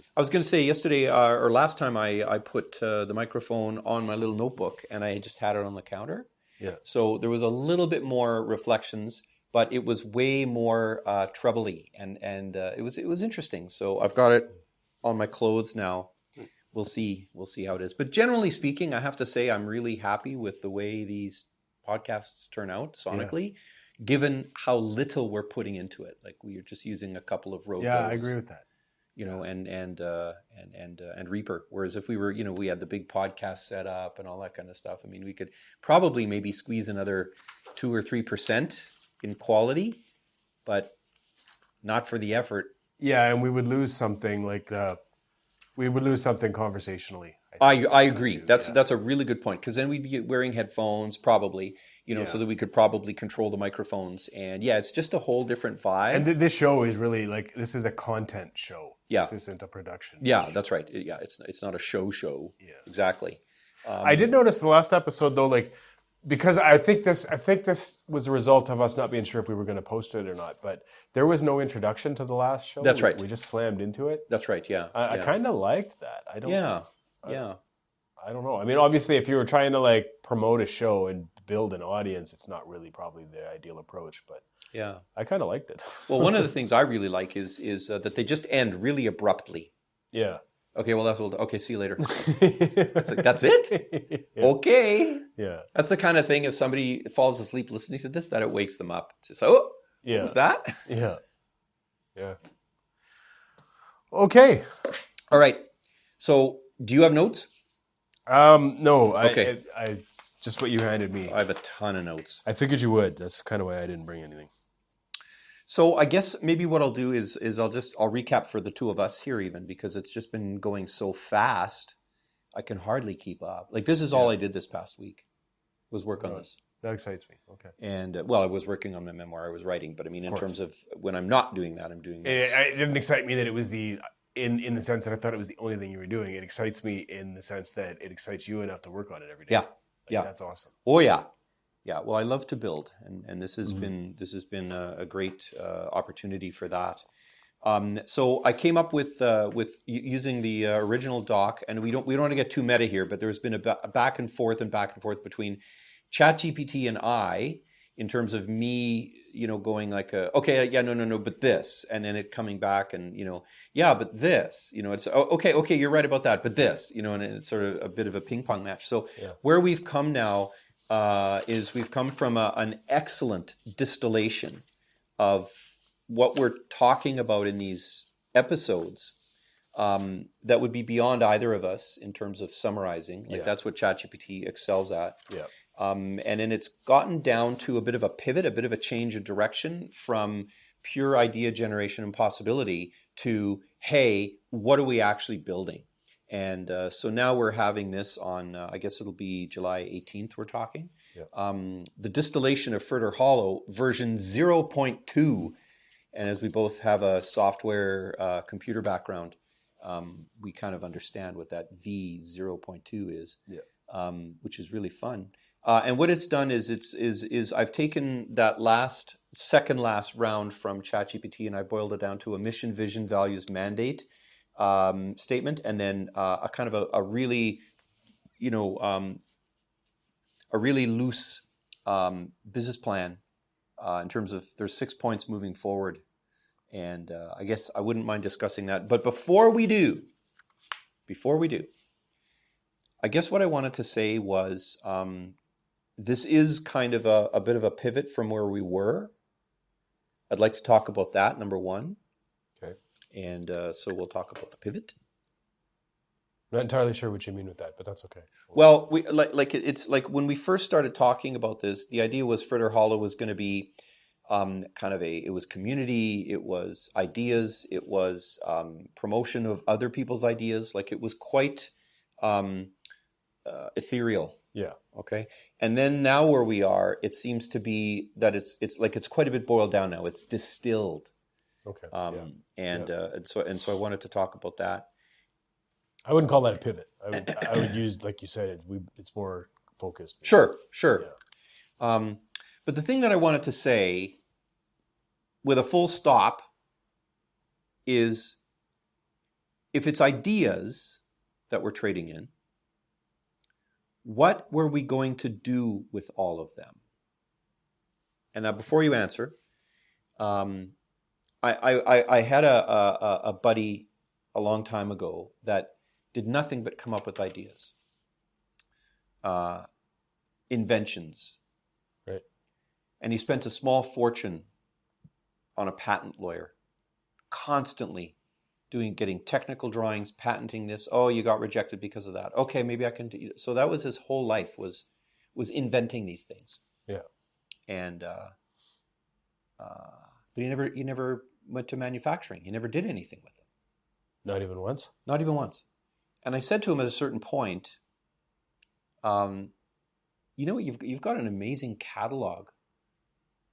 is. I was going to say yesterday or last time I put the microphone on my little notebook and I just had it on the counter. Yeah. So there was a little bit more reflections, but it was way more trebly and it was interesting. So I've got it on my clothes now. We'll see how it is. But generally speaking, I have to say I'm really happy with the way these podcasts turn out sonically, given how little we're putting into it. Like we are just using a couple of road. Yeah, I agree with that. You know, and Reaper. Whereas if we were, you know, we had the big podcast set up and all that kind of stuff. I mean, we could probably maybe squeeze another 2 or 3% in quality, but not for the effort. Yeah, and we would lose something conversationally. I agree. That's a really good point, because then we'd be wearing headphones probably, you know, so that we could probably control the microphones. And yeah, it's just a whole different vibe. And this show is really like, this is a content show. Yeah. This isn't a production. Yeah, show. that's right. Yeah, it's not a show. Yeah, exactly. I did notice in the last episode though, like, because I think this was a result of us not being sure if we were going to post it or not, but there was no introduction to the last show. That's right. We just slammed into it. That's right. Yeah. I kind of liked that. I don't know. I mean, obviously, if you were trying to like promote a show and build an audience, it's not really probably the ideal approach. But yeah, I kind of liked it. Well, one of the things I really like is that they just end really abruptly. Yeah. Okay. Well, okay. See you later. It's like, that's it. Yeah. Okay. Yeah. That's the kind of thing. If somebody falls asleep listening to this, that it wakes them up. Just what was that? Yeah. Yeah. Okay. All right. So, do you have notes? No. Okay. I just what you handed me. I have a ton of notes. I figured you would. That's kind of why I didn't bring anything. So I guess maybe what I'll do is I'll recap for the two of us here, even because it's just been going so fast, I can hardly keep up. Like this is all I did this past week, was work on this. That excites me. Okay. And I was working on my memoir. I was writing, but I mean, in terms of when I'm not doing that, I'm doing this. It didn't excite me that it was in the sense that I thought it was the only thing you were doing. It excites me in the sense that it excites you enough to work on it every day. Yeah. That's awesome. Oh yeah. Yeah, well, I love to build, and this has been a great opportunity for that. So I came up with using the original doc, and we don't want to get too meta here, but there's been a back and forth between ChatGPT and I in terms of me, you know, going like no, but this, and then it coming back and but this, it's okay, you're right about that, but this, and it's sort of a bit of a ping pong match. So where we've come now. Is we've come from an excellent distillation of what we're talking about in these episodes that would be beyond either of us in terms of summarizing. Like that's what ChatGPT excels at. Yeah. And then it's gotten down to a bit of a pivot, a bit of a change of direction from pure idea generation and possibility to, hey, what are we actually building? And so now we're having this on, I guess it'll be July 18th we're talking. Yeah. The distillation of Fritter Hollow version 0.2. And as we both have a software computer background, we kind of understand what that V0.2 is, which is really fun. And what it's done is I've taken that second last round from ChatGPT and I boiled it down to a mission, vision, values, mandate statement, and then a kind of a really, a really loose business plan in terms of there's 6 points moving forward, and I guess I wouldn't mind discussing that. But before we do, I guess what I wanted to say was this is kind of a bit of a pivot from where we were. I'd like to talk about that, number one. And so we'll talk about the pivot. I'm not entirely sure what you mean with that, but that's okay. Well, it's like when we first started talking about this, the idea was Fritter Hollow was going to be it was community, it was ideas, it was promotion of other people's ideas. Like it was quite ethereal. Yeah. Okay. And then now where we are, it seems to be that it's quite a bit boiled down now. It's distilled. Okay. And so I wanted to talk about that. I wouldn't call that a pivot. I would use, like you said, it's more focused. Sure. Yeah. But the thing that I wanted to say with a full stop is if it's ideas that we're trading in, what were we going to do with all of them? And now, before you answer, I had a buddy a long time ago that did nothing but come up with ideas, inventions. Right. And he spent a small fortune on a patent lawyer, constantly getting technical drawings, patenting this. Oh, you got rejected because of that. Okay, maybe I can do it. So that was his whole life, was inventing these things. Yeah. And but he never went to manufacturing. He never did anything with them. Not even once? Not even once. And I said to him at a certain point, you've got an amazing catalog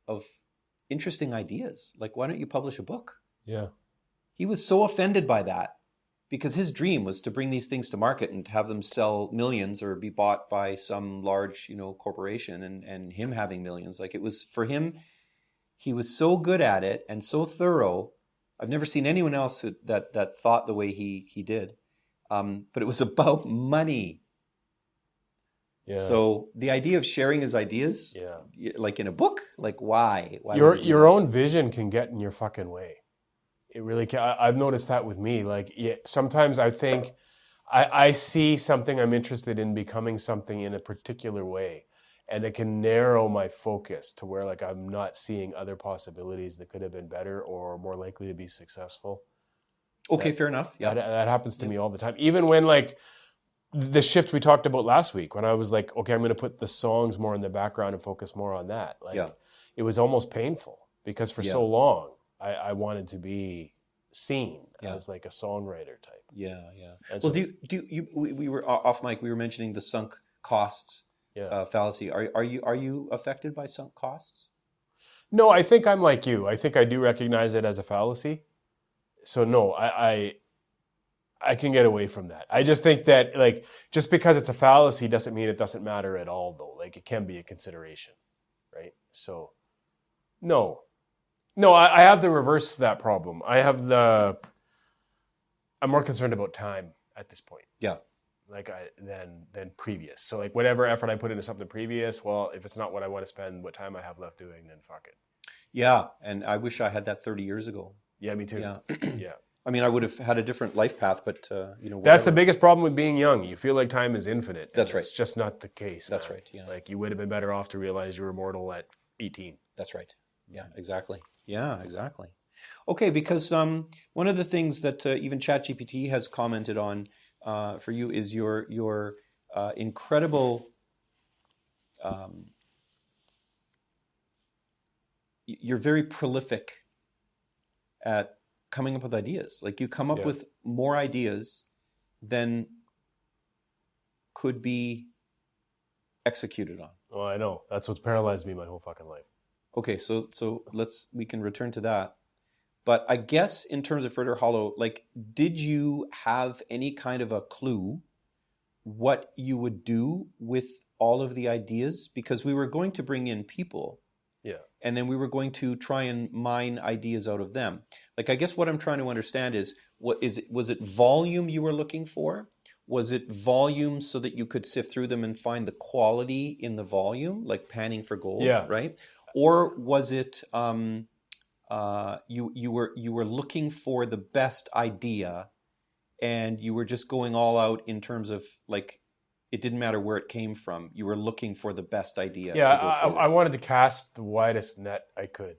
of interesting ideas. Like, why don't you publish a book? Yeah. He was so offended by that because his dream was to bring these things to market and have them sell millions or be bought by some large, corporation and him having millions. Like, it was, for him, he was so good at it and so thorough. I've never seen anyone else that thought the way he did. But it was about money. Yeah. So the idea of sharing his ideas, like in a book, like why? Your own vision can get in your fucking way. It really can. I've noticed that with me. Like, sometimes I think I see something I'm interested in becoming something in a particular way, and it can narrow my focus to where, like, I'm not seeing other possibilities that could have been better or more likely to be successful. Okay, fair enough. Yeah, that happens to me all the time. Even when, like, the shift we talked about last week, when I was like, okay, I'm going to put the songs more in the background and focus more on that. Like, it was almost painful because for so long I wanted to be seen as like a songwriter type. Yeah. And well, we were off mic. We were mentioning the sunk costs fallacy. Are you affected by sunk costs? No, I think I'm like you. I think I do recognize it as a fallacy. So no, I can get away from that. I just think that, like, just because it's a fallacy doesn't mean it doesn't matter at all, though. Like, it can be a consideration, right? So, no, I have the reverse of that problem. I'm more concerned about time at this point. Yeah. Like, than previous. So, like, whatever effort I put into something previous, well, if it's not what I want to spend what time I have left doing, then fuck it. Yeah, and I wish I had that 30 years ago. Yeah, me too. Yeah. Yeah. I mean, I would have had a different life path, but that's the biggest problem with being young. You feel like time is infinite. That's right. It's just not the case. That's right. Yeah. Like, you would have been better off to realize you were immortal at 18. That's right. Yeah. Exactly. Yeah. Exactly. Okay, because one of the things that even ChatGPT has commented on for you is your incredible. You're very prolific at coming up with ideas. Like, you come up with more ideas than could be executed on. Well, I know. That's what's paralyzed me my whole fucking life. Okay, so we can return to that. But I guess in terms of Fritter Hollow, like, did you have any kind of a clue what you would do with all of the ideas? Because we were going to bring in people. Yeah. And then we were going to try and mine ideas out of them. Like, I guess what I'm trying to understand is, was it volume you were looking for? Was it volume so that you could sift through them and find the quality in the volume, like panning for gold, right? Or was it you were looking for the best idea, and you were just going all out in terms of, like, it didn't matter where it came from. You were looking for the best idea. Yeah, I wanted to cast the widest net I could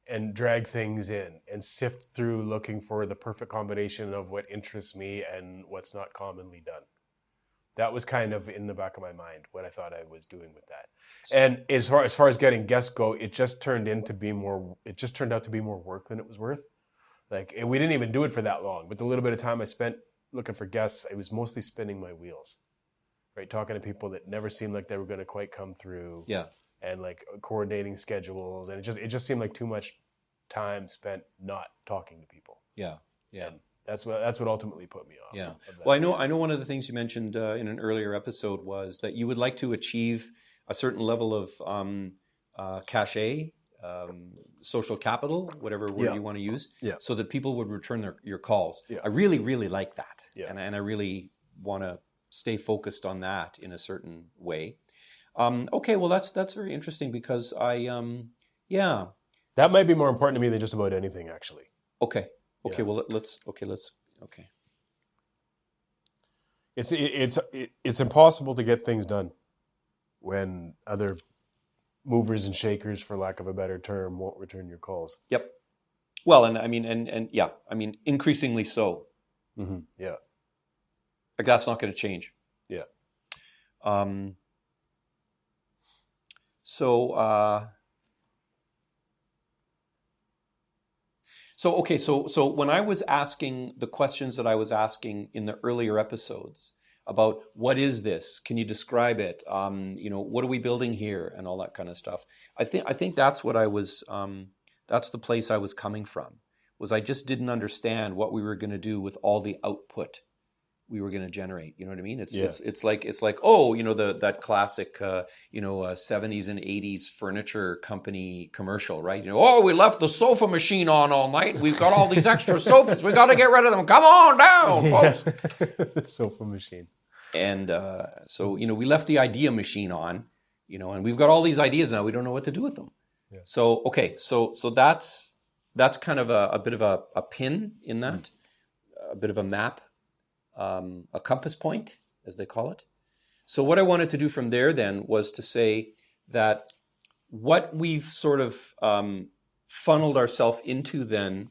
and drag things in and sift through looking for the perfect combination of what interests me and what's not commonly done. That was kind of in the back of my mind what I thought I was doing with that. And as far as getting guests go, it just turned out to be more work than it was worth. Like, we didn't even do it for that long, but the little bit of time I spent looking for guests, it was mostly spinning my wheels. Right, talking to people that never seemed like they were going to quite come through. Yeah, and like coordinating schedules, and it just seemed like too much time spent not talking to people. Yeah. And that's what ultimately put me off. Yeah. Well, I know one of the things you mentioned in an earlier episode was that you would like to achieve a certain level of cachet social capital, whatever word you want to use, so that people would return your calls. I really, really like that. And I really want to stay focused on that in a certain way. Okay, well, that's very interesting because that might be more important to me than just about anything, actually. Okay. Well, let's. It's impossible to get things done when other movers and shakers, for lack of a better term, won't return your calls. Yep. Well, and I mean, increasingly so. Mm-hmm. Yeah. Like that's not going to change. Yeah. So when I was asking the questions that I was asking in the earlier episodes about what is this? Can you describe it? What are we building here? And all that kind of stuff. I think that's what I was. That's the place I was coming from. Was I just didn't understand what we were going to do with all the output we were going to generate. You know what I mean? It's like that classic 70s and 80s furniture company commercial, right? We left the sofa machine on all night. We've got all these extra sofas. We got to get rid of them. Come on down, folks. The sofa machine. And so we left the idea machine on, and we've got all these ideas now. We don't know what to do with them. Yeah. So so that's kind of a bit of a pin in that, a bit of a map. A compass point, as they call it. So what I wanted to do from there then was to say that what we've sort of funneled ourselves into then,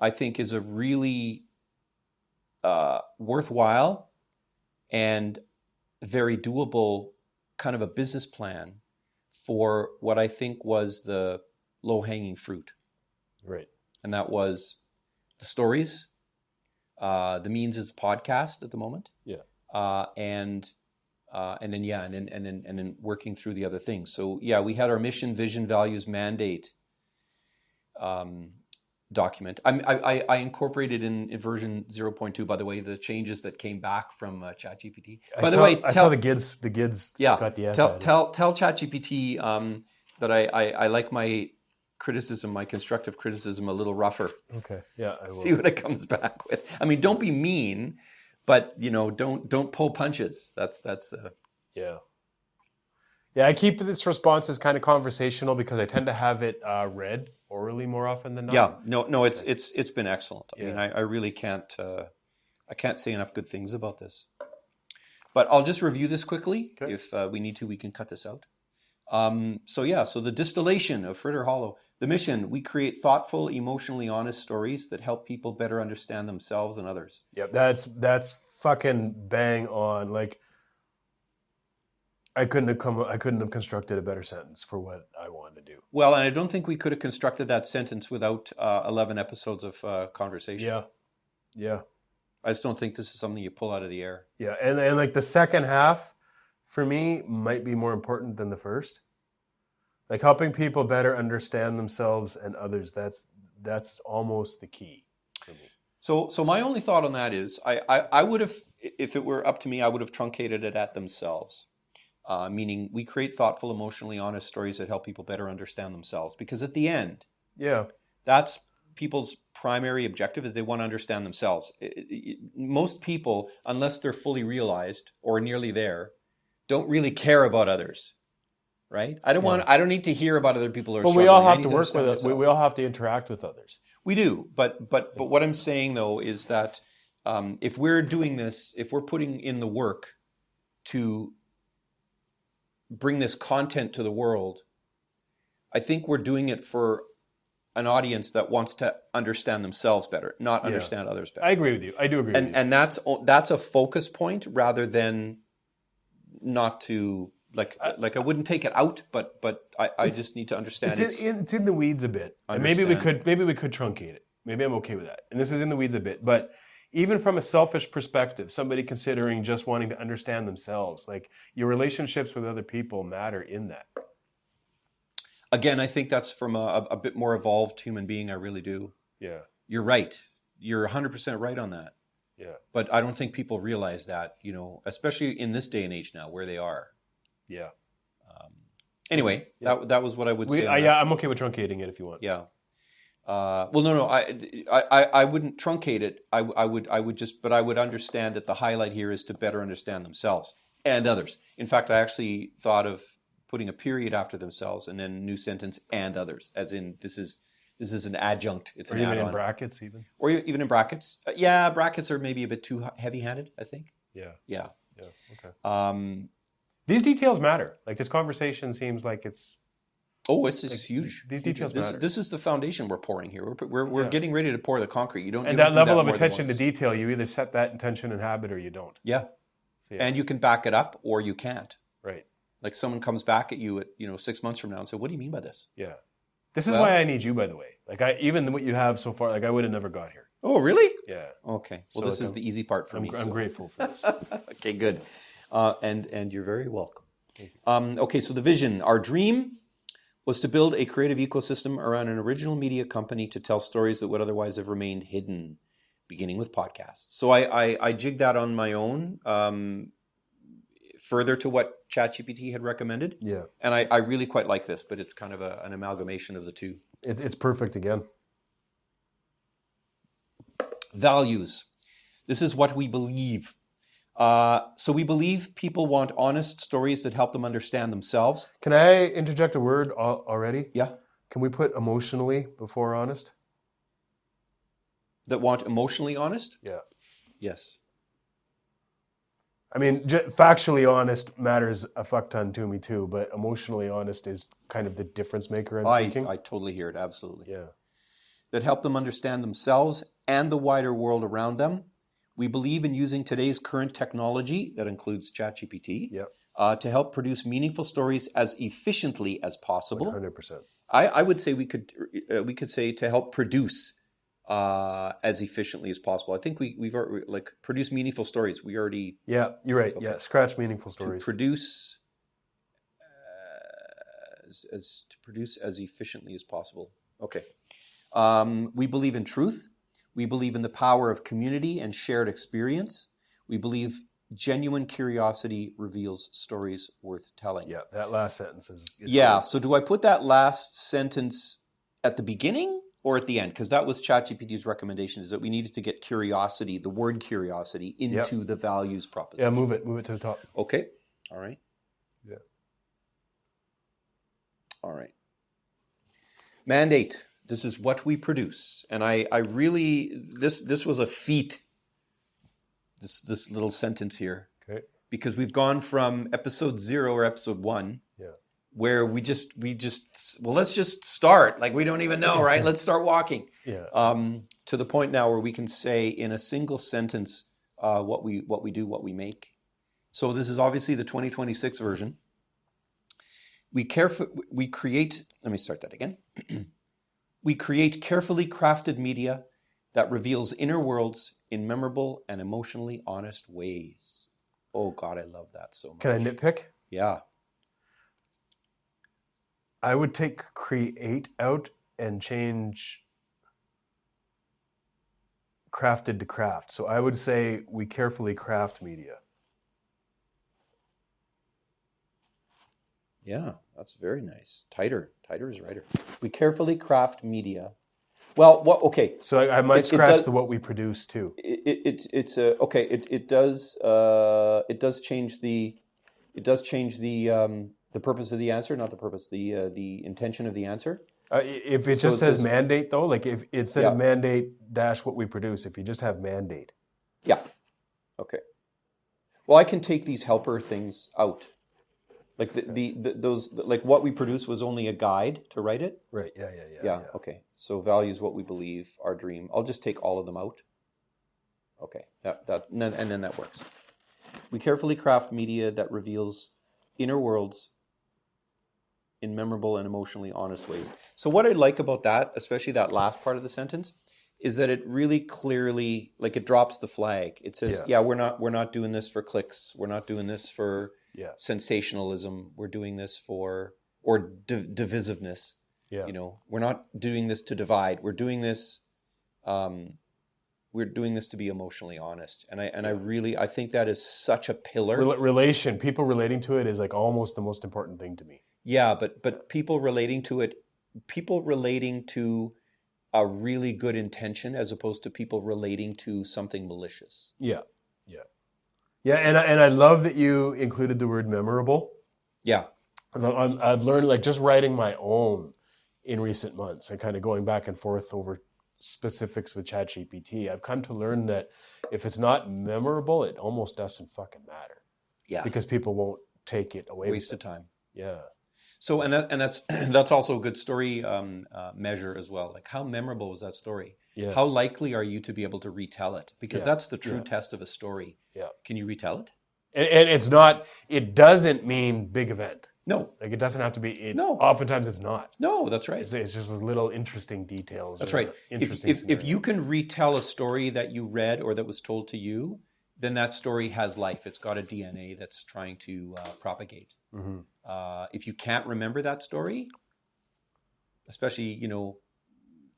I think is a really worthwhile and very doable kind of a business plan for what I think was the low-hanging fruit. Right. And that was the stories. The means is podcast at the moment. Yeah. And then working through the other things. So we had our mission, vision, values, mandate document. I incorporated in version 0.2, by the way, the changes that came back from ChatGPT. I saw the GIDS got the S out. Tell ChatGPT that I like my constructive criticism a little rougher. Okay. Yeah, I will. See what it comes back with. I mean, don't be mean, but don't pull punches. That's Yeah. Yeah, I keep this responses kind of conversational because I tend to have it read orally more often than not. Yeah. No, it's been excellent. I mean, I really can't say enough good things about this. But I'll just review this quickly. Okay. If we need to, we can cut this out. So the distillation of Fritter Hollow. The mission, we create thoughtful, emotionally honest stories that help people better understand themselves and others. Yep, that's fucking bang on. Like, I couldn't have constructed a better sentence for what I wanted to do. Well, and I don't think we could have constructed that sentence without 11 episodes of conversation. Yeah. I just don't think this is something you pull out of the air. Yeah, and like the second half, for me, might be more important than the first. Like helping people better understand themselves and others, that's almost the key for me. So my only thought on that is I would have, if it were up to me, I would have truncated it at themselves. Meaning we create thoughtful, emotionally honest stories that help people better understand themselves. Because at the end, that's people's primary objective, is they want to understand themselves. Most people, unless they're fully realized or nearly there, don't really care about others. Right? I don't need to hear about other people. But we all have to work with it. We all have to interact with others. We do. But what I'm saying though is that if we're doing this, if we're putting in the work to bring this content to the world, I think we're doing it for an audience that wants to understand themselves better, not understand others better. I agree with you. I do agree with you. And that's a focus point rather than not to. Like I wouldn't take it out, but I just need to understand. It's in the weeds a bit. And maybe we could truncate it. Maybe I'm okay with that. And this is in the weeds a bit. But even from a selfish perspective, somebody considering just wanting to understand themselves, like your relationships with other people matter in that. Again, I think that's from a bit more evolved human being. I really do. Yeah. You're right. You're 100% right on that. Yeah. But I don't think people realize that, especially in this day and age now where they are. Yeah. Anyway, that was what I would say. on that. Yeah, I'm okay with truncating it if you want. Yeah. Well, no. I wouldn't truncate it. I would just, but I would understand that the highlight here is to better understand themselves and others. In fact, I actually thought of putting a period after themselves and then new sentence and others, as in this is an adjunct. It's or an even add-on. in brackets, even. Or even in brackets. Yeah, brackets are maybe a bit too heavy-handed, I think. Yeah. Yeah. Okay. These details matter. Like this conversation seems like it's. Oh, it's huge. These details matter. This is the foundation we're pouring here. We're getting ready to pour the concrete. You don't. And that level of attention to detail, you either set that intention and habit or you don't. Yeah. So, yeah. And you can back it up or you can't. Right. Like someone comes back at you at 6 months from now and say, "What do you mean by this?" Yeah. This is why I need you, by the way. Like even what you have so far, like I would have never got here. Oh, really? Yeah. Okay. Well, So, this is the easy part for me. I'm grateful for this. Okay, good. And you're very welcome. Okay, so the vision, our dream was to build a creative ecosystem around an original media company to tell stories that would otherwise have remained hidden, beginning with podcasts. So I jigged that on my own, further to what ChatGPT had recommended. Yeah. And I really quite like this, but it's kind of an amalgamation of the two. It's perfect again. Values. This is what we believe. So we believe people want honest stories that help them understand themselves. Can I interject a word already? Yeah. Can we put emotionally before honest? That want emotionally honest? Yeah. Yes. I mean, factually honest matters a fuck ton to me too, but emotionally honest is kind of the difference maker I'm seeking. I totally hear it, absolutely. Yeah. That help them understand themselves and the wider world around them. We believe in using today's current technology, that includes ChatGPT, to help produce meaningful stories as efficiently as possible. 100%. I would say we could say to help produce as efficiently as possible. I think we've already, like, produce meaningful stories. We already... Yeah, you're right. Okay. Yeah, scratch meaningful stories. To produce as efficiently as possible. Okay. We believe in truth. We believe in the power of community and shared experience. We believe genuine curiosity reveals stories worth telling. Yeah, that last sentence is yeah, great. so do I put that last sentence at the beginning or at the end? Because that was ChatGPT's recommendation, is that we needed to get curiosity, the word curiosity, into the values proposition. Yeah, move it to the top. Okay, all right. Yeah. All right. Mandate. This is what we produce. And I really, this was a feat, this little sentence here. Okay. Because we've gone from episode 0 or episode 1, where we just, well, let's just start. Like, we don't even know, right? Let's start walking. Yeah. To the point now where we can say in a single sentence what we do, what we make. So this is obviously the 2026 version. We create, let me start that again. We create carefully crafted media that reveals inner worlds in memorable and emotionally honest ways. Oh God, I love that so much. Can I nitpick? Yeah. I would take create out and change crafted to craft. So I would say we carefully craft media. Yeah, that's very nice. Tighter is righter. We carefully craft media. Well, what? Okay. So I might scratch the what we produce too. Okay. It does change the purpose of the answer, not the purpose, the intention of the answer. If it just says mandate though, like if instead of mandate dash what we produce, if you just have mandate. Yeah. Okay. Well, I can take these helper things out. Like those, like what we produce was only a guide to write it. Right. Yeah. Okay. So values, what we believe, our dream. I'll just take all of them out. Okay. And then that works. We carefully craft media that reveals inner worlds in memorable and emotionally honest ways. So what I like about that, especially that last part of the sentence, is that it really clearly, like, it drops the flag. It says, we're not doing this for clicks. We're not doing this for sensationalism. We're doing this for, or divisiveness. Yeah. You know, we're not doing this to divide. We're doing this we're doing this to be emotionally honest, and I think that is such a pillar. People relating to it is like almost the most important thing to me. Yeah, but people relating to it, people relating to a really good intention as opposed to people relating to something malicious. Yeah, and I love that you included the word memorable. Yeah. I've learned, like, just writing my own in recent months and kind of going back and forth over specifics with ChatGPT. I've come to learn that if it's not memorable, it almost doesn't fucking matter. Yeah. Because people won't take it away. Waste of time. Yeah. So, and that's also a good story measure as well. Like, how memorable was that story? Yeah. How likely are you to be able to retell it? Because that's the true test of a story. Yeah. Can you retell it? And it's not, it doesn't mean big event. No. Like, it doesn't have to be, no. Oftentimes it's not. No, that's right. It's just those little interesting details. That's right. If you can retell a story that you read or that was told to you, then that story has life. It's got a DNA that's trying to propagate. Mm-hmm. If you can't remember that story, especially,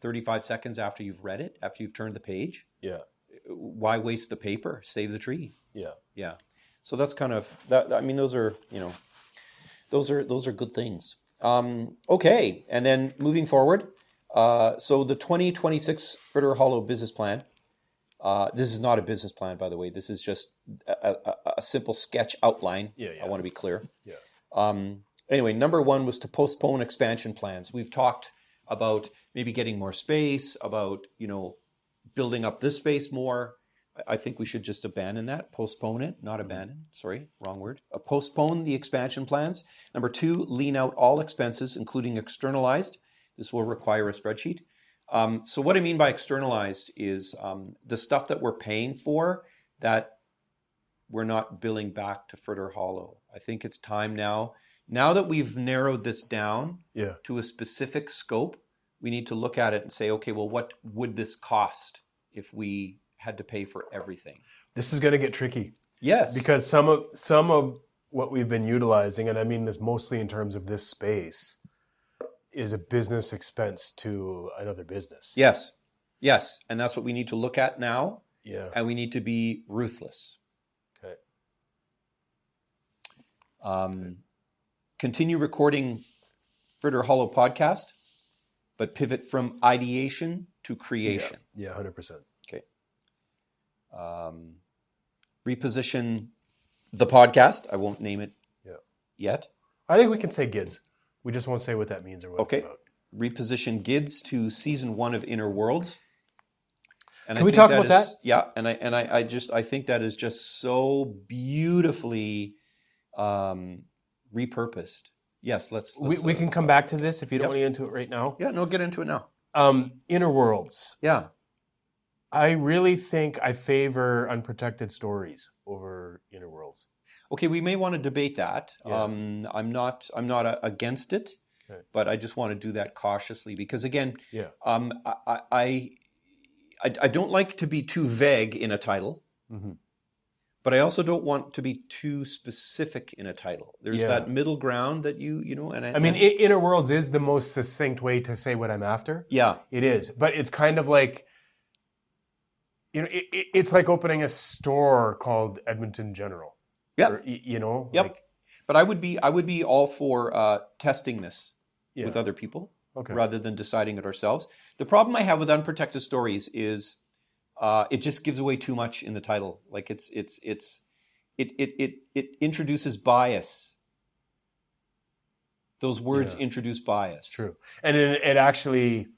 35 seconds after you've read it, after you've turned the page, why waste the paper? Save the tree. Yeah. So that's kind of that. I mean, those are good things. Okay, and then moving forward, so the 2026 Fritter Hollow business plan. This is not a business plan, by the way. This is just a simple sketch outline. I want to be clear. Anyway, number one was to postpone expansion plans. We've talked about maybe getting more space, about building up this space more. I think we should just abandon that, postpone it, not abandon. Sorry, wrong word. Postpone the expansion plans. Number two, lean out all expenses, including externalized. This will require a spreadsheet. So what I mean by externalized is the stuff that we're paying for that we're not billing back to Fritter Hollow. I think it's time now that we've narrowed this down to a specific scope, we need to look at it and say, okay, well, what would this cost if we had to pay for everything? This is going to get tricky. Yes. Because some of what we've been utilizing, and I mean this mostly in terms of this space, is a business expense to another business. Yes. And that's what we need to look at now. Yeah. And we need to be ruthless. Okay. Continue recording Fritter Hollow podcast, but pivot from ideation to creation. Yeah, 100%. Okay. Reposition the podcast. I won't name it yet. I think we can say GIDS. We just won't say what that means or what it's about. Reposition GIDS to season 1 of Inner Worlds. And can we talk about that? Yeah, and I think that is just so beautifully repurposed. Yes, let's we can come back to this if you don't want to get into it right now. Yeah, no, get into it now. Inner Worlds. Yeah. I really think I favor unprotected stories over Inner Worlds. Okay, we may want to debate that. Yeah. I'm not against it, but I just want to do that cautiously because again, I don't like to be too vague in a title, but I also don't want to be too specific in a title. There's that middle ground that I mean, Inner Worlds is the most succinct way to say what I'm after. Yeah, it is, but it's kind of like. It's like opening a store called Edmonton General. Yeah. Or, Yep. But I would be all for testing this with other people rather than deciding it ourselves. The problem I have with unprotected stories is it just gives away too much in the title. Like it introduces bias. Those words introduce bias. It's true, and it actually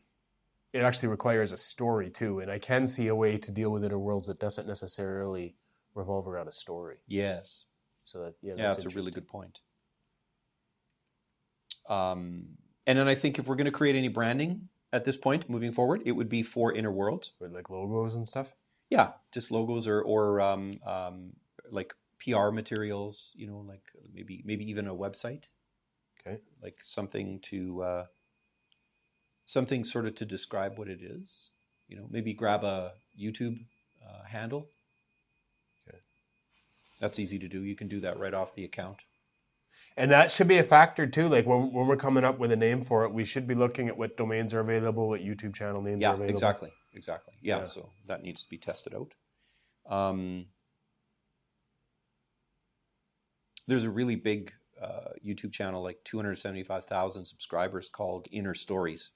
requires a story too. And I can see a way to deal with Inner Worlds that doesn't necessarily revolve around a story. Yes. So that's a really good point. And then I think if we're going to create any branding at this point, moving forward, it would be for Inner Worlds. With like logos and stuff? Yeah, just logos or like PR materials, like maybe even a website. Okay. Like something sort of to describe what it is. Maybe grab a YouTube handle. Okay. That's easy to do. You can do that right off the account. And that should be a factor too. Like when we're coming up with a name for it, we should be looking at what domains are available, what YouTube channel names are available. Yeah, exactly. Yeah, Yeah. so that needs to be tested out. There's a really big YouTube channel, like 275,000 subscribers, called Inner Stories.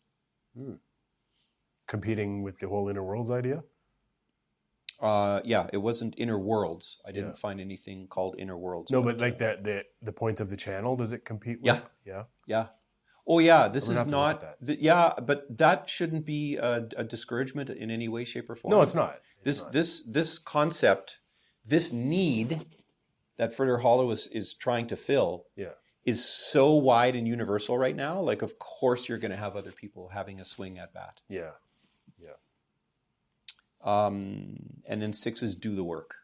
Competing with the whole Inner Worlds idea? Yeah, it wasn't Inner Worlds. I didn't find anything called Inner Worlds. No, but like the point of the channel, does it compete Yeah. with? Yeah. Yeah. Oh, yeah. This I'm gonna is have to look not. at that. Yeah, but that shouldn't be a discouragement in any way, shape, or form. No, it's not. It's not. This concept, this need that Fritter Hollow is trying to fill, is so wide and universal right now. Like, of course, you're going to have other people having a swing at bat. Yeah. And then 6 is do the work.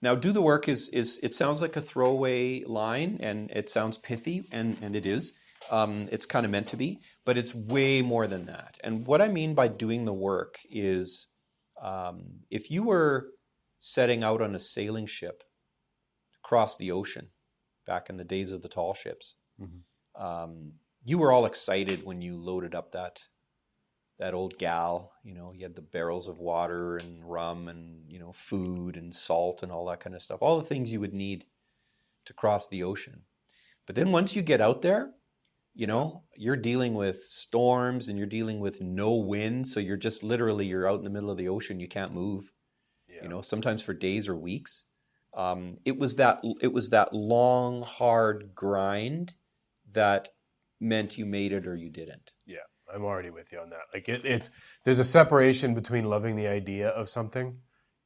Now, do the work is it sounds like a throwaway line, and it sounds pithy, and it is. It's kind of meant to be, but it's way more than that. And what I mean by doing the work is, if you were setting out on a sailing ship across the ocean back in the days of the tall ships, you were all excited when you loaded up that old gal. You had the barrels of water and rum and food and salt and all that kind of stuff, all the things you would need to cross the ocean. But then once you get out there, you're dealing with storms and you're dealing with no wind, so you're just literally you're out in the middle of the ocean. You can't move. Sometimes for days or weeks. It was that long, hard grind that meant you made it or you didn't. Yeah, I'm already with you on that. Like there's a separation between loving the idea of something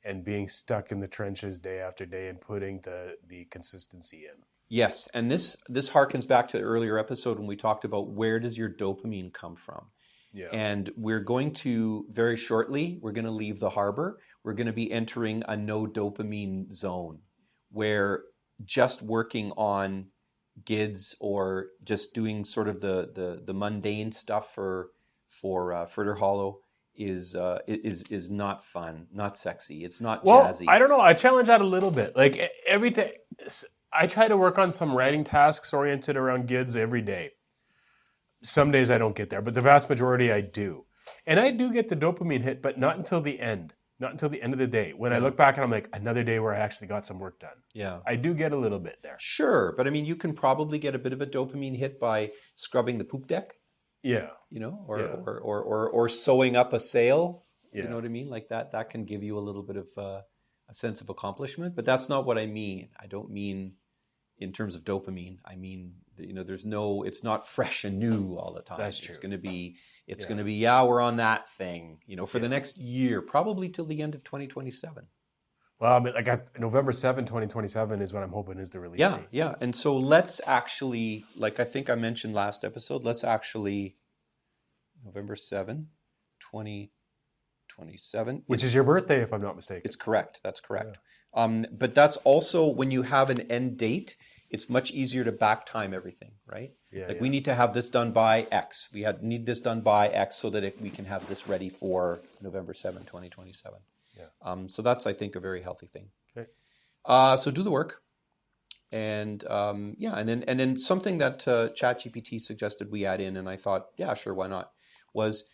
and being stuck in the trenches day after day and putting the consistency in. Yes, and this harkens back to the earlier episode when we talked about where does your dopamine come from. Yeah. And we're going to, very shortly, we're going to leave the harbor. We're going to be entering a no dopamine zone where just working on GIDs or just doing sort of the mundane stuff for Fritter Hollow is not fun, not sexy. It's not jazzy. I don't know. I challenge that a little bit. Like everything, I try to work on some writing tasks oriented around GIDs every day. Some days I don't get there, but the vast majority I do. And I do get the dopamine hit, but not until the end. Not until the end of the day. When I look back and I'm like, another day where I actually got some work done. Yeah. I do get a little bit there. Sure. But I mean, you can probably get a bit of a dopamine hit by scrubbing the poop deck. Yeah. Or sewing up a sail. Yeah. You know what I mean? Like that can give you a little bit of a sense of accomplishment. But that's not what I mean. I don't mean in terms of dopamine. I mean, it's not fresh and new all the time. That's true. It's going to be, we're on that thing, for the next year, probably till the end of 2027. Well, I mean, like November 7, 2027 is what I'm hoping is the release date. Yeah. And so let's actually, like I think I mentioned last episode, November 7, 2027. Which is your birthday, if I'm not mistaken. It's correct. That's correct. Yeah. But that's also when you have an end date, it's much easier to back time everything, right? Yeah, we need to have this done by X. Need this done by X so that we can have this ready for November 7, 2027. Yeah. So that's, I think, a very healthy thing. Okay. So do the work. And and then something that ChatGPT suggested we add in, and I thought, yeah, sure, why not, was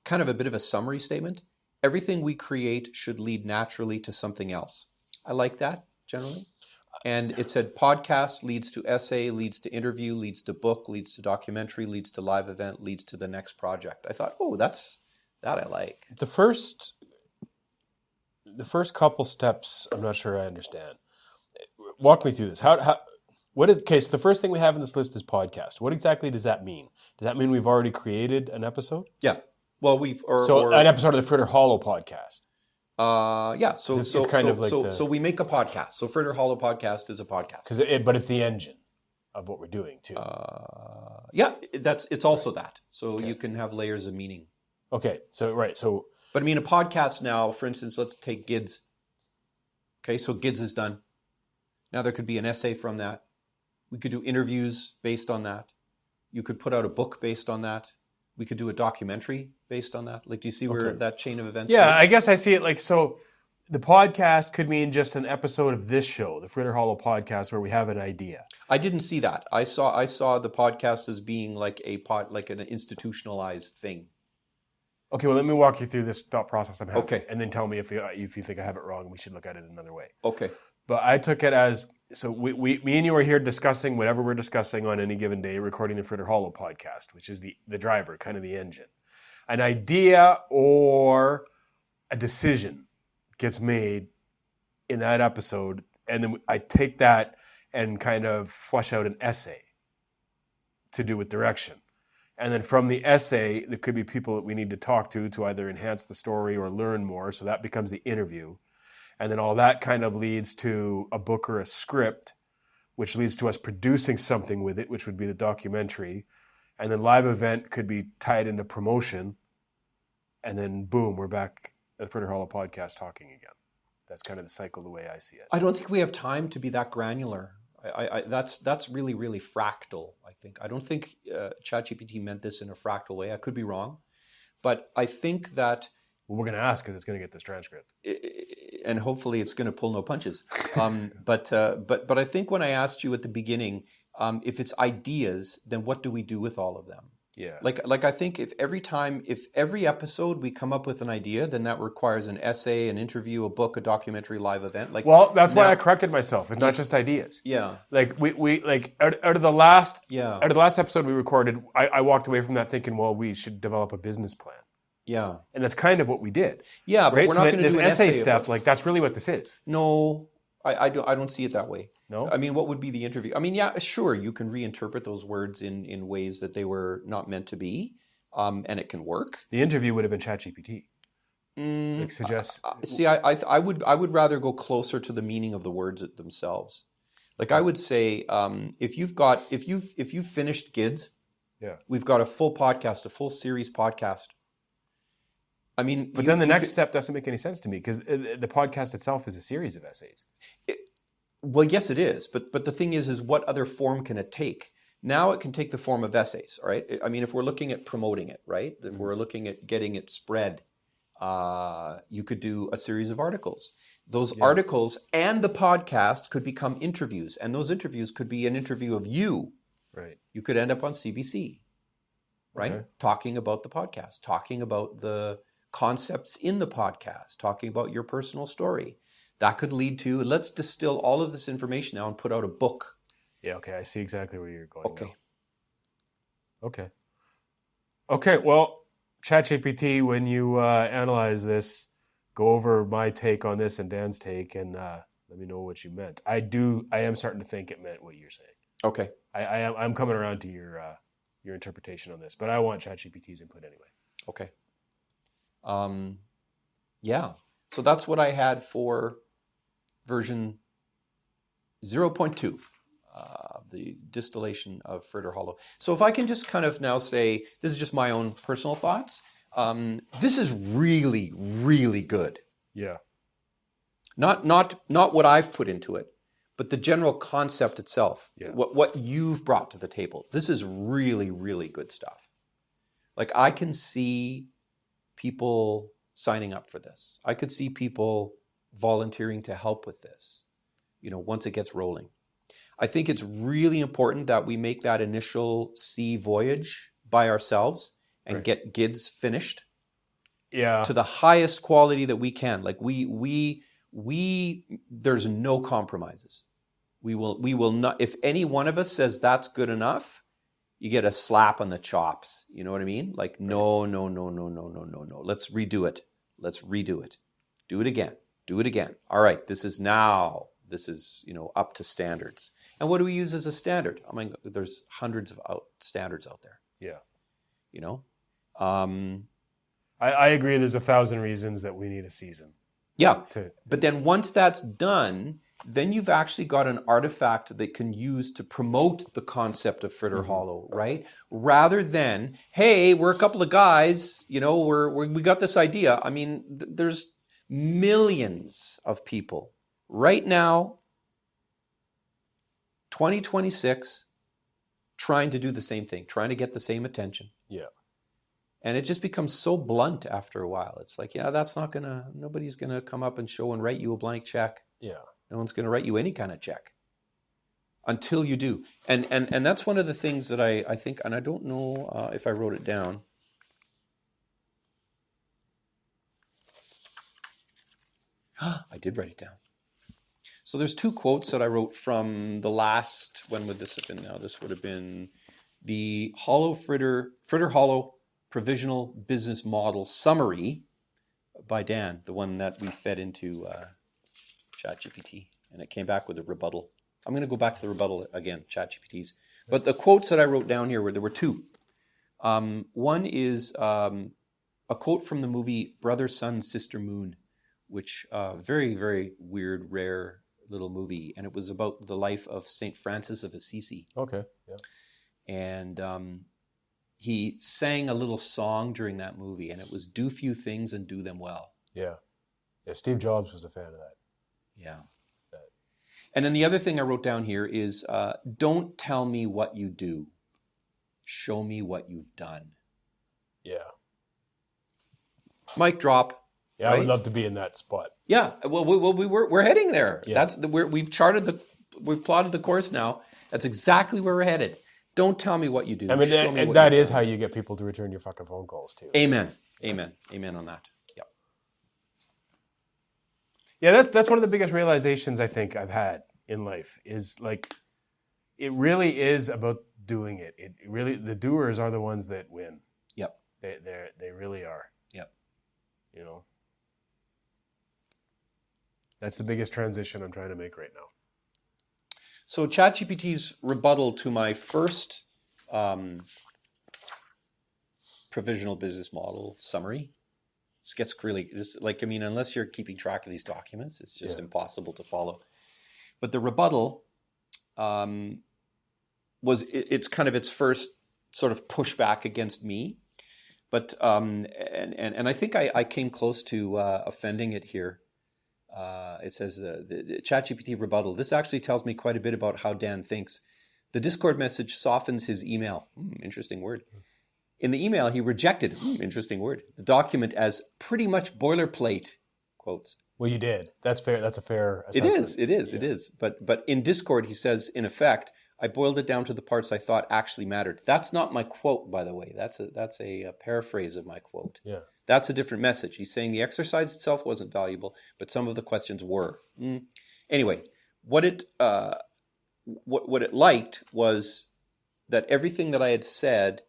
kind of a bit of a summary statement. Everything we create should lead naturally to something else. I like that generally. And it said podcast leads to essay, leads to interview, leads to book, leads to documentary, leads to live event, leads to the next project. I thought, that I like. The first couple steps, I'm not sure I understand. Walk me through this. So the first thing we have in this list is podcast. What exactly does that mean? Does that mean we've already created an episode? Yeah. Well, an episode of the Fritter Hollow podcast. Yeah. So we make a podcast. So Fritter Hollow podcast is a podcast. But it's the engine of what we're doing too. Yeah, it's also that. So you can have layers of meaning. Okay. So but I mean, a podcast now, for instance, let's take GIDS. Okay, so GIDS is done. Now there could be an essay from that. We could do interviews based on that. You could put out a book based on that. We could do a documentary based on that. Like, do you see where that chain of events Yeah, goes? I guess I see it like, so the podcast could mean just an episode of this show, the Fritter Hollow podcast, where we have an idea. I didn't see that. I saw the podcast as being like an institutionalized thing. Okay, well, let me walk you through this thought process I'm having. Okay. And then tell me if you think I have it wrong and we should look at it another way. Okay. But I took it as, so me and you are here discussing whatever we're discussing on any given day, recording the Fritter Hollow podcast, which is the driver, kind of the engine. An idea or a decision gets made in that episode, and then I take that and kind of flesh out an essay to do with direction. And then from the essay, there could be people that we need to talk to either enhance the story or learn more, so that becomes the interview. And then all that kind of leads to a book or a script, which leads to us producing something with it, which would be the documentary. And then live event could be tied into promotion. And then boom, we're back at the Fritter Hollow podcast talking again. That's kind of the cycle the way I see it. I don't think we have time to be that granular. That's really, really fractal, I think. I don't think ChatGPT meant this in a fractal way. I could be wrong. But I think that... Well, we're going to ask because it's going to get this transcript. And hopefully it's going to pull no punches. But I think when I asked you at the beginning, if it's ideas, then what do we do with all of them? Yeah. Like I think if every episode we come up with an idea, then that requires an essay, an interview, a book, a documentary, live event. Well, that's why I corrected myself. It's not just ideas. Yeah. Like we out of the last episode we recorded, I walked away from that thinking, well, we should develop a business plan. Yeah. And that's kind of what we did. Yeah, but right? we're not going to do this an essay step. Like that's really what this is. No, I don't see it that way. No? I mean, what would be the interview? I mean, yeah, sure, you can reinterpret those words in ways that they were not meant to be, and it can work. The interview would have been ChatGPT. Like suggests. See, I would rather go closer to the meaning of the words themselves. Like I would say, if you've finished GIDS, we've got a full podcast, a full series podcast. I mean, but then the next step doesn't make any sense to me because the podcast itself is a series of essays. Well, yes, it is. But the thing is what other form can it take? Now it can take the form of essays, right? I mean, if we're looking at promoting it, right? If we're looking at getting it spread, you could do a series of articles. Those articles and the podcast could become interviews. And those interviews could be an interview of you. Right. You could end up on CBC, right? Okay. Talking about the podcast, talking about the concepts in the podcast, talking about your personal story. That could lead to, let's distill all of this information now and put out a book. Yeah, okay, I see exactly where you're going. Okay. Now. Okay, well, ChatGPT, when you analyze this, go over my take on this and Dan's take and let me know what you meant. I am starting to think it meant what you're saying. Okay. I'm coming around to your interpretation on this, but I want ChatGPT's input anyway. Okay. Yeah. So that's what I had for version 0.2 of the distillation of Fritter Hollow. So if I can just kind of now say, this is just my own personal thoughts. This is really, really good. Yeah. Not what I've put into it, but the general concept itself. Yeah. What you've brought to the table. This is really, really good stuff. Like I can see people signing up for this. I could see people volunteering to help with this, once it gets rolling. I think it's really important that we make that initial sea voyage by ourselves and get GIDS finished to the highest quality that we can. Like we there's no compromises. We will not, if any one of us says that's good enough, you get a slap on the chops. You know what I mean? Like, no. Let's redo it. Do it again. All right, this is up to standards. And what do we use as a standard? I mean, there's hundreds of standards out there. Yeah. I agree. There's 1,000 reasons that we need a season. Yeah. But then once that's done, then you've actually got an artifact that can use to promote the concept of Fritter Hollow, right? Rather than, hey, we're a couple of guys, we got this idea. I mean, there's millions of people right now, 2026, trying to do the same thing, trying to get the same attention. Yeah. And it just becomes so blunt after a while. It's like, nobody's going to come up and show and write you a blank check. Yeah. No one's going to write you any kind of check until you do. And that's one of the things that I think, and I don't know if I wrote it down. I did write it down. So there's 2 quotes that I wrote from the last, when would this have been now? This would have been the Fritter Hollow Provisional Business Model Summary by Dan, the one that we fed into ChatGPT, and it came back with a rebuttal. I'm going to go back to the rebuttal again, ChatGPT's. But the quotes that I wrote down here, there were 2. One is a quote from the movie Brother, Sun, Sister, Moon, which very, very weird, rare little movie, and it was about the life of Saint Francis of Assisi. Okay. Yeah. And he sang a little song during that movie, and it was "Do few things and do them well." Yeah. Yeah. Steve Jobs was a fan of that. Yeah. And then the other thing I wrote down here is, don't tell me what you do. Show me what you've done. Yeah. Mic drop. Yeah, right? I would love to be in that spot. Yeah, well, we're heading there. Yeah. We've plotted the course now. That's exactly where we're headed. Don't tell me what you do. I mean, and that is how you get people to return your fucking phone calls too. Amen. Amen. Amen on that. Yep. Yeah, that's one of the biggest realizations I think I've had in life is like, it really is about doing it. It really, the doers are the ones that win. Yep. They really are. Yep. You know. That's the biggest transition I'm trying to make right now. So ChatGPT's rebuttal to my first provisional business model summary, this gets really, unless you're keeping track of these documents, it's just impossible to follow. But the rebuttal it's kind of its first sort of pushback against me. But and I think I came close to offending it here. It says the ChatGPT rebuttal. This actually tells me quite a bit about how Dan thinks. The Discord message softens his email. Interesting word. In the email, he rejected, interesting word, the document as pretty much boilerplate, quotes. Well, you did. That's fair. That's a fair assessment. It is. But in Discord, he says, in effect, I boiled it down to the parts I thought actually mattered. That's not my quote, by the way. That's a paraphrase of my quote. Yeah. That's a different message. He's saying the exercise itself wasn't valuable, but some of the questions were. Anyway, what it liked was that everything that I had said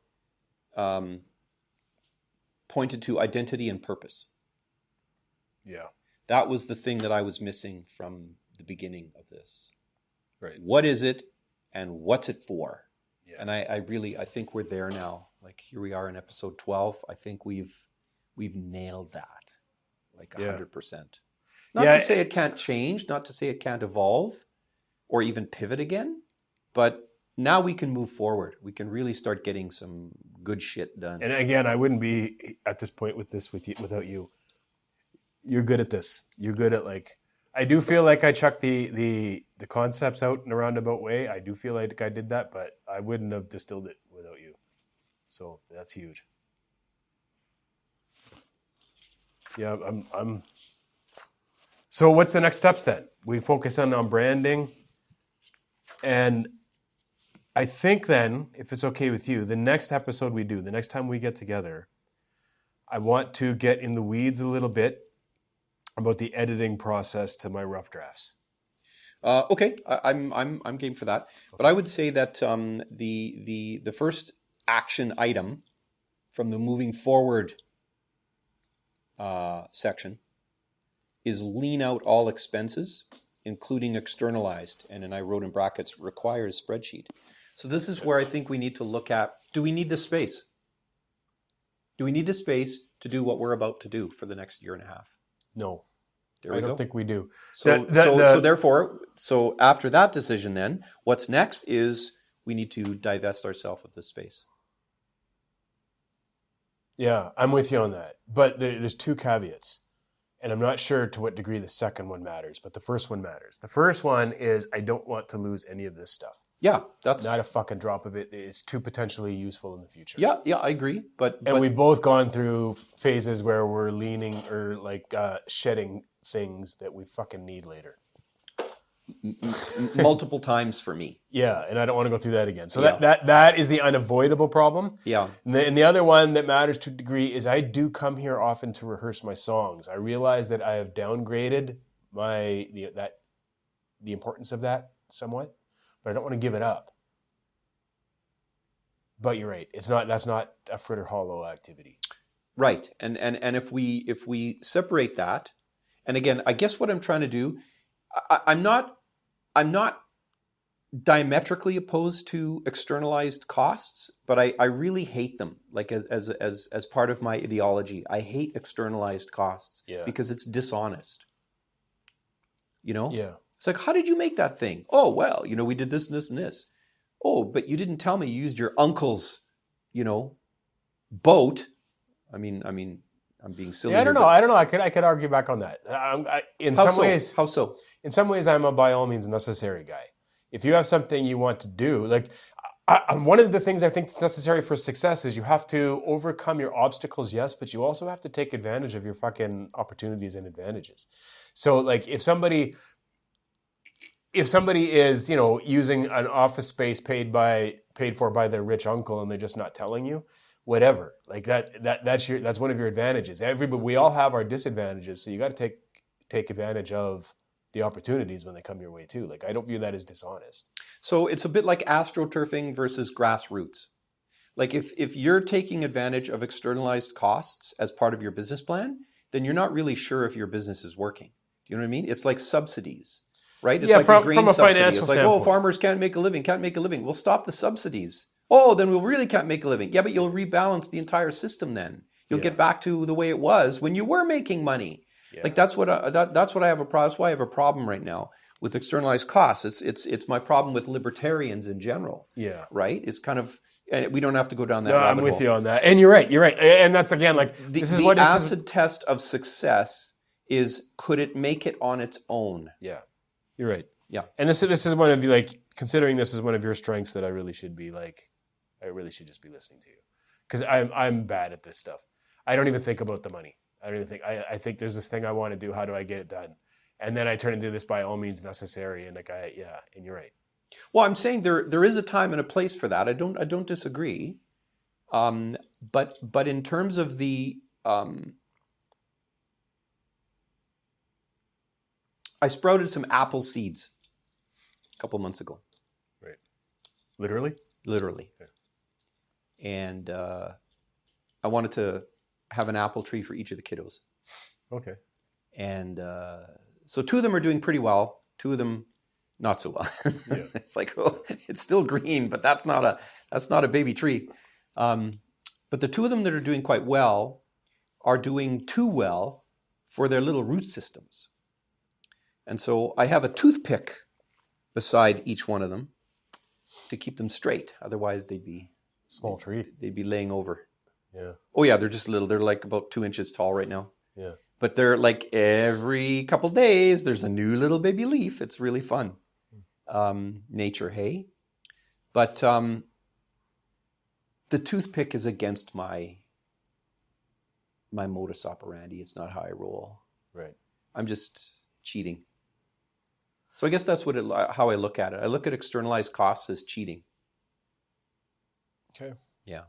pointed to identity and purpose. Yeah. That was the thing that I was missing from the beginning of this. Right. What is it and what's it for? Yeah. And I think we're there now. Like, here we are in episode 12. I think we've nailed that, like 100%. Not to say it can't change, not to say it can't evolve or even pivot again, but now we can move forward. We can really start getting some good shit done. And again, I wouldn't be at this point without you. You're good at this. You're good at, like, I do feel like I chucked the concepts out in a roundabout way. I do feel like I did that, but I wouldn't have distilled it without you. So that's huge. Yeah, I'm. So what's the next steps then? We focus on branding, and I think then, if it's okay with you, the next episode we do, the next time we get together, I want to get in the weeds a little bit about the editing process to my rough drafts. Okay, I'm game for that. Okay. But I would say that the first action item from the moving forward section is lean out all expenses, including externalized. And then I wrote in brackets, requires spreadsheet. So this is where I think we need to look at, do we need the space? Do we need the space to do what we're about to do for the next year and a half? No. There we go. I don't think we do. So therefore, after that decision then, what's next is we need to divest ourselves of the space. Yeah, I'm with you on that. But there's 2 caveats. And I'm not sure to what degree the second one matters, but the first one matters. The first one is I don't want to lose any of this stuff. Yeah, that's not a fucking drop of it. It's too potentially useful in the future. Yeah, I agree. But we've both gone through phases where we're leaning or shedding things that we fucking need later. multiple times for me. Yeah, and I don't want to go through that again. So Yeah. that is the unavoidable problem. Yeah. And the other one that matters to a degree is I do come here often to rehearse my songs. I realize that I have downgraded the importance of that somewhat, but I don't want to give it up. But you're right. That's not a Fritter Hollow activity. Right. And if we separate that, and again, I guess what I'm trying to do, I'm not diametrically opposed to externalized costs, but I really hate them. Like as part of my ideology, I hate externalized costs because it's dishonest. Yeah. It's like, how did you make that thing? Oh, well, we did this and this and this. Oh, but you didn't tell me you used your uncle's, boat. I mean, I'm being silly. Yeah, I don't know. I could argue back on that. How so? In some ways, I'm a by all means necessary guy. If you have something you want to do, like one of the things I think is necessary for success is you have to overcome your obstacles, yes, but you also have to take advantage of your fucking opportunities and advantages. So, like, if somebody is, using an office space paid for by their rich uncle and they're just not telling you, whatever, like that's one of your advantages. We all have our disadvantages, so you got to take advantage of the opportunities when they come your way too. Like, I don't view that as dishonest. So it's a bit like astroturfing versus grassroots. Like if you're taking advantage of externalized costs as part of your business plan, then you're not really sure if your business is working. Do you know what I mean? It's like subsidies. Right? It's like from a a financial It's like, standpoint. farmers can't make a living. Well, stop the subsidies. Oh, then we really can't make a living. Yeah, but you'll rebalance the entire system then. You'll get back to the way it was when you were making money. Yeah. Like that's what I have a problem. That's why I have a problem right now with externalized costs. It's my problem with libertarians in general. Yeah. Right? It's kind of, and we don't have to go down that rabbit hole. I'm with you on that. And you're right. And that's again like the acid test of success is, could it make it on its own? Yeah. You're right. Yeah. And this is one of you, like, considering this is one of your strengths that I really should just be listening to you. Because I'm bad at this stuff. I don't even think about the money. I think there's this thing I want to do. How do I get it done? And then I turn into this by all means necessary. And and you're right. Well, I'm saying there is a time and a place for that. I don't disagree. But in terms of the I sprouted some apple seeds a couple months ago. Right. Literally? Literally. Okay. And I wanted to have an apple tree for each of the kiddos. Okay. And so 2 of them are doing pretty well. 2 of them not so well. Yeah. It's like, it's still green, but that's not a baby tree. But the 2 of them that are doing quite well are doing too well for their little root systems. And so I have a toothpick beside each one of them to keep them straight. Otherwise, they'd be small tree. They'd be laying over. Yeah. Oh yeah, they're just little. They're like about 2 inches tall right now. Yeah. But they're like every couple days, there's a new little baby leaf. It's really fun. Nature, hey. But the toothpick is against my modus operandi. It's not how I roll. Right. I'm just cheating. So I guess that's how I look at it. I look at externalized costs as cheating. Okay. Yeah.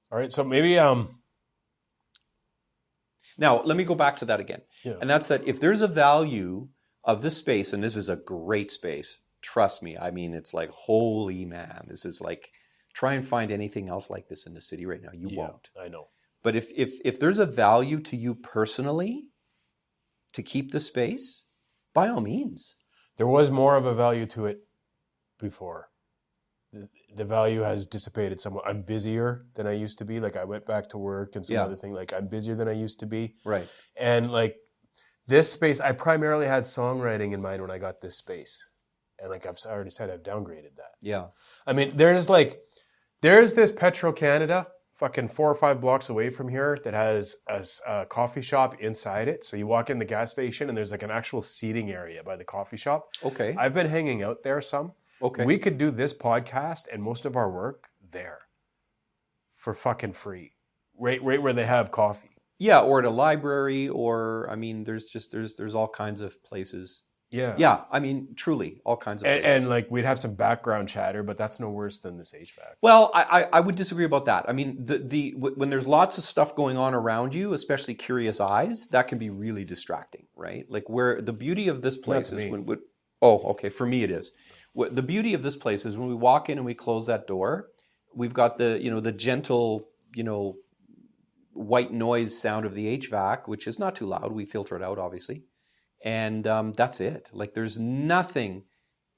All right. So maybe now let me go back to that again. Yeah. And that's that if there's a value of this space, and this is a great space, trust me. I mean, it's like, holy man, this is like, try and find anything else like this in the city right now. You won't. I know. But if there's a value to you personally to keep the space, by all means. There was more of a value to it before. The value has dissipated somewhat. I'm busier than I used to be. Like, I went back to work and some other thing. Like, I'm busier than I used to be. Right. And like this space, I primarily had songwriting in mind when I got this space. And like I've already said, I've downgraded that. Yeah. I mean, there's this Petro-Canada fucking 4 or 5 blocks away from here that has a coffee shop inside it. So you walk in the gas station and there's like an actual seating area by the coffee shop. Okay. I've been hanging out there some. Okay. We could do this podcast and most of our work there for fucking free. Right where they have coffee. Yeah, or at a library, or I mean, there's all kinds of places. Yeah. Yeah, I mean, truly, all kinds of places. And like we'd have some background chatter, but that's no worse than this HVAC. Well, I would disagree about that. I mean, when there's lots of stuff going on around you, especially curious eyes, that can be really distracting, right? Like where the beauty of this place Not to is me. okay, for me it is. The beauty of this place is when we walk in and we close that door, we've got the gentle, white noise sound of the HVAC, which is not too loud. We filter it out, obviously. And that's it. Like there's nothing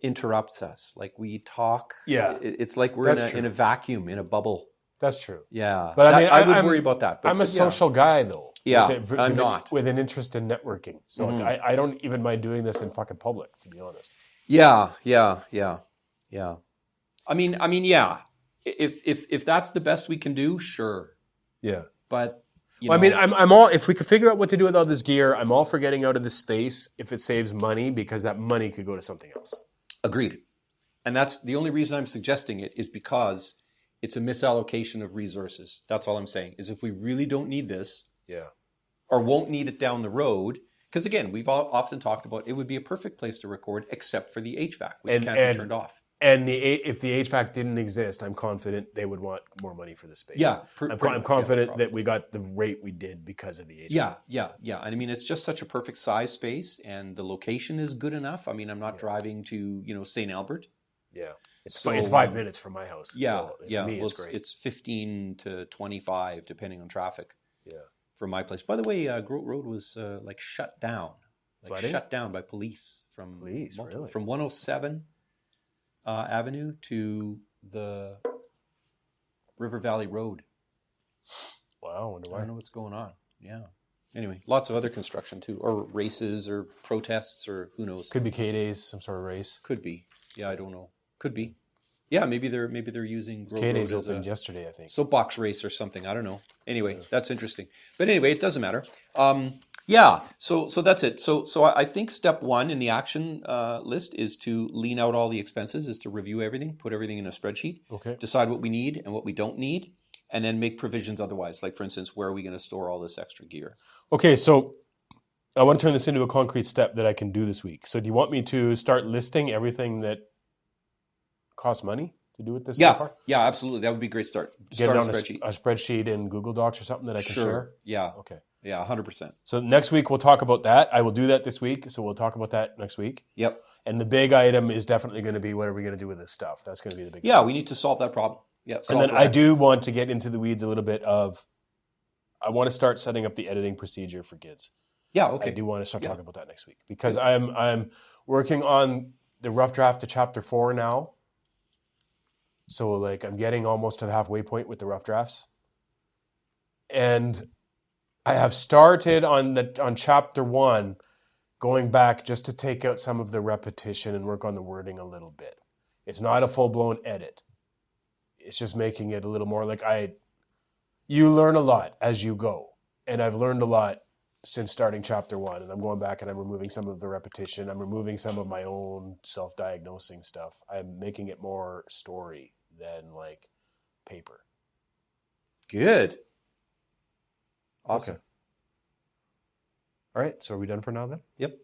interrupts us. Like we talk. Yeah, It's like we're that's in a vacuum, in a bubble. That's true. Yeah. But I mean, I would worry about that. But, I'm a social guy though. Yeah, I'm not. With an interest in networking. So like, I don't even mind doing this in fucking public, to be honest. Yeah. I mean, yeah. If that's the best we can do, sure. Yeah. But I mean, I'm all. If we could figure out what to do with all this gear, I'm all for getting out of this space if it saves money, because that money could go to something else. Agreed. And that's the only reason I'm suggesting it is because it's a misallocation of resources. That's all I'm saying. Is if we really don't need this, Yeah. or won't need it down the road, because again, we've often talked about it would be a perfect place to record, except for the HVAC, which can't be turned off. And if the HVAC didn't exist, I'm confident they would want more money for the space. Yeah, I'm confident that we got the rate we did because of the HVAC. Yeah. And I mean, it's just such a perfect size space, and the location is good enough. I mean, I'm not driving to St. Albert. Yeah, it's 5 minutes from my house. Yeah, so for me, well, it's great. It's 15 to 25 depending on traffic. Yeah, from my place. By the way, Grote Road was shut down. Flooding? Shut down by police from really? From 107 Avenue to the River Valley Road. Wow, I wonder why. I don't know what's going on. Yeah. Anyway, lots of other construction too, or races, or protests, or who knows. Could be K-Days, some sort of race. Could be. Yeah, I don't know. Could be. Yeah, maybe they're using K-Days opened yesterday, I think. Soapbox race or something. I don't know. Anyway, that's interesting. But anyway, it doesn't matter. Yeah, so that's it. So I think step one in the action list is to lean out all the expenses, is to review everything, put everything in a spreadsheet, Okay. decide what we need and what we don't need, and then make provisions otherwise. Like, for instance, where are we going to store all this extra gear? Okay, so I want to turn this into a concrete step that I can do this week. So do you want me to start listing everything that costs money to do with this so far? Yeah, absolutely. That would be a great start. Get Start it a on spreadsheet. a spreadsheet in Google Docs or something that I can share? Yeah. Okay. Yeah, 100%. So next week we'll talk about that. I will do that this week, so we'll talk about that next week. Yep. And the big item is definitely going to be, what are we going to do with this stuff? That's going to be the big Yeah, we need to solve that problem. Yeah. And then I do want to get into the weeds a little bit of, I want to start setting up the editing procedure for kids. Yeah, okay. I do want to start talking about that next week, because I'm working on the rough draft to chapter 4 now. So like I'm getting almost to the halfway point with the rough drafts. And I have started on chapter 1, going back just to take out some of the repetition and work on the wording a little bit. It's not a full-blown edit. It's just making it a little more like you learn a lot as you go. And I've learned a lot since starting chapter 1, and I'm going back and I'm removing some of the repetition. I'm removing some of my own self-diagnosing stuff. I'm making it more story than like paper. Good. Awesome. Okay. All right. So are we done for now then? Yep.